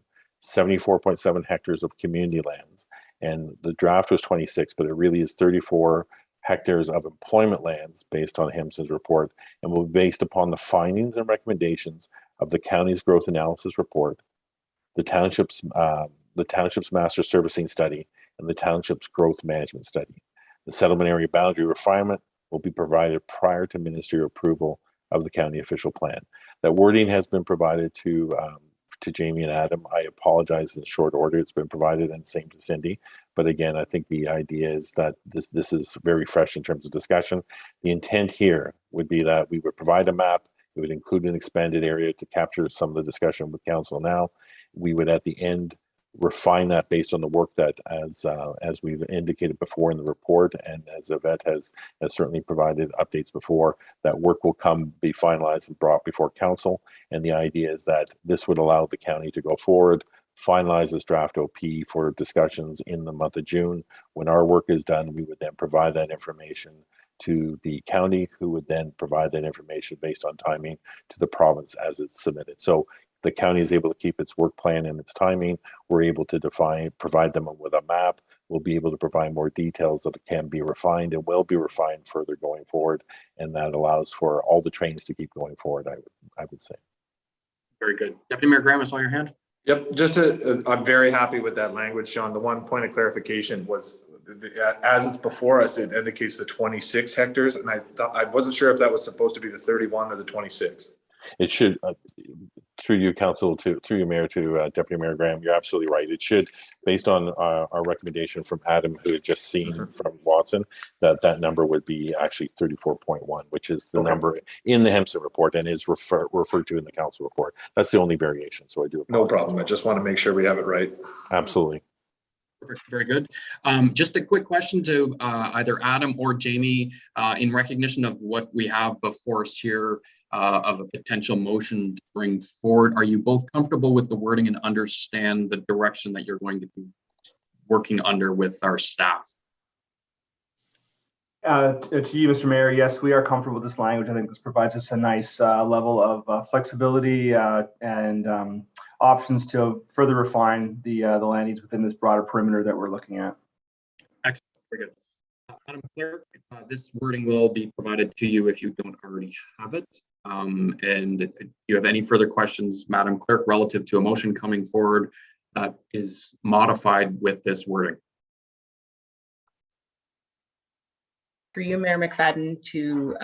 Speaker 10: 74.7 hectares of community lands. And the draft was 26, but it really is 34 hectares of employment lands based on Hemson's report, and will be based upon the findings and recommendations of the county's growth analysis report, the township's master servicing study, and the township's growth management study. The settlement area boundary refinement will be provided prior to ministerial approval of the county official plan. That wording has been provided to Jamie and Adam. I apologize in short order. It's been provided, and same to Cindy. But again, I think the idea is that this is very fresh in terms of discussion. The intent here would be that we would provide a map. It would include an expanded area to capture some of the discussion with council now. We would at the end refine that based on the work that, as we've indicated before in the report, and as Yvette has certainly provided updates before, that work will be finalized and brought before council. And the idea is that this would allow the county to go forward, finalize this draft OP for discussions in the month of June. When our work is done, we would then provide that information to the county, who would then provide that information based on timing to the province as it's submitted. So the county is able to keep its work plan and its timing. We're able to provide them with a map. We'll be able to provide more details that can be refined and will be refined further going forward. And that allows for all the trains to keep going forward, I would say.
Speaker 2: Very good. Deputy Mayor Graham, I saw your hand.
Speaker 3: Yep, I'm very happy with that language, Sean. The one point of clarification was, as it's before us, it indicates the 26 hectares, and I wasn't sure if that was supposed to be the 31 or the 26.
Speaker 10: It should, through you, council, through you, mayor, to Deputy Mayor Graham, you're absolutely right. It should, based on our recommendation from Adam, who had just seen from Watson, that number would be actually 34.1, which is the number in the Hemson report and is referred to in the council report. That's the only variation. So I do apologize.
Speaker 3: No problem. I just want to make sure we have it right.
Speaker 10: Absolutely.
Speaker 2: Perfect. Very good. Just a quick question to either Adam or Jamie, in recognition of what we have before us here, of a potential motion to bring forward. Are you both comfortable with the wording and understand the direction that you're going to be working under with our staff?
Speaker 9: To you, Mr. Mayor, yes, we are comfortable with this language. I think this provides us a nice level of flexibility and options to further refine the land needs within this broader perimeter that we're looking at.
Speaker 2: Excellent. Very good. Madam Clerk, this wording will be provided to you if you don't already have it. And if you have any further questions, Madam Clerk, relative to a motion coming forward that is modified with this wording.
Speaker 1: For you, Mayor McFadden, to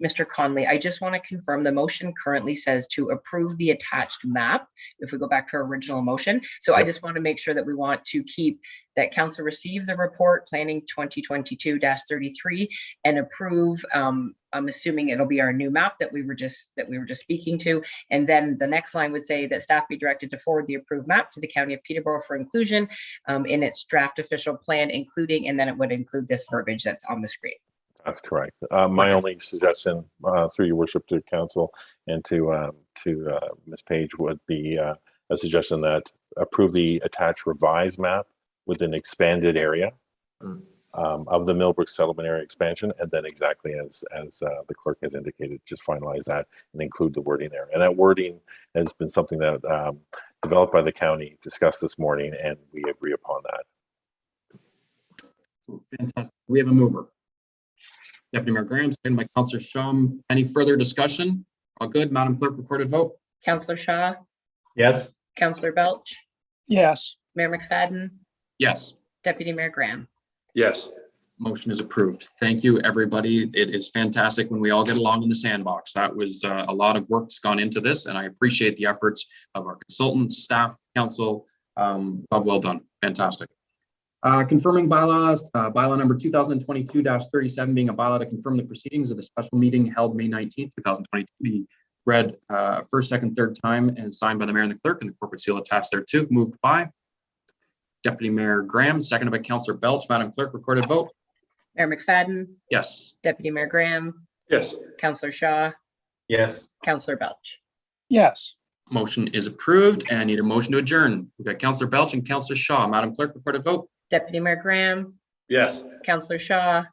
Speaker 1: Mr. Conley, I just want to confirm the motion currently says to approve the attached map. If we go back to our original motion. So I just want to make sure that we want to keep that council receive the report planning 2022-33 and approve. I'm assuming it'll be our new map that we were just speaking to. And then the next line would say that staff be directed to forward the approved map to the County of Peterborough for inclusion in its draft official plan, including, and then it would include this verbiage that's on the screen.
Speaker 10: That's correct. My only suggestion, through your worship to council and to Ms. Page, would be a suggestion that approve the attached revised map with an expanded area of the Millbrook settlement area expansion, and then exactly as the clerk has indicated, just finalize that and include the wording there. And that wording has been something that developed by the county, discussed this morning, and we agree upon that.
Speaker 2: Fantastic. We have a mover. Deputy Mayor Graham, seconded by Councillor Shum. Any further discussion? All good. Madam Clerk, recorded vote.
Speaker 1: Councillor Shaw,
Speaker 6: Yes.
Speaker 1: Councillor Belch,
Speaker 8: yes,
Speaker 1: Mayor McFadden,
Speaker 2: Yes.
Speaker 1: Deputy Mayor Graham.
Speaker 3: Yes.
Speaker 2: Motion is approved. Thank you, everybody. It is fantastic when we all get along in the sandbox. That was a lot of work's gone into this, and I appreciate the efforts of our consultants, staff, council. Job well done. Fantastic. Confirming bylaws, bylaw number 2022-37 being a bylaw to confirm the proceedings of the special meeting held May 19th, 2022. Be read first, second, third time and signed by the mayor and the clerk, and the corporate seal attached thereto. Moved by Deputy Mayor Graham, seconded by Councillor Belch. Madam Clerk, recorded vote.
Speaker 1: Mayor McFadden,
Speaker 2: Yes.
Speaker 1: Deputy Mayor Graham,
Speaker 3: Yes.
Speaker 1: Councillor Shaw,
Speaker 6: Yes.
Speaker 1: Councillor Belch.
Speaker 8: yes.
Speaker 2: Motion is approved, and I need a motion to adjourn. We've got Councillor Belch and Councillor Shaw. Madam Clerk, recorded vote.
Speaker 1: Deputy Mayor Graham,
Speaker 3: Yes.
Speaker 1: Councillor Shaw,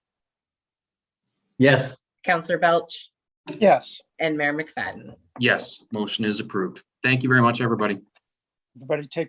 Speaker 6: Yes.
Speaker 1: Councillor Belch,
Speaker 8: Yes.
Speaker 1: and Mayor McFadden.
Speaker 2: Yes, motion is approved. Thank you very much, everybody.
Speaker 8: Everybody take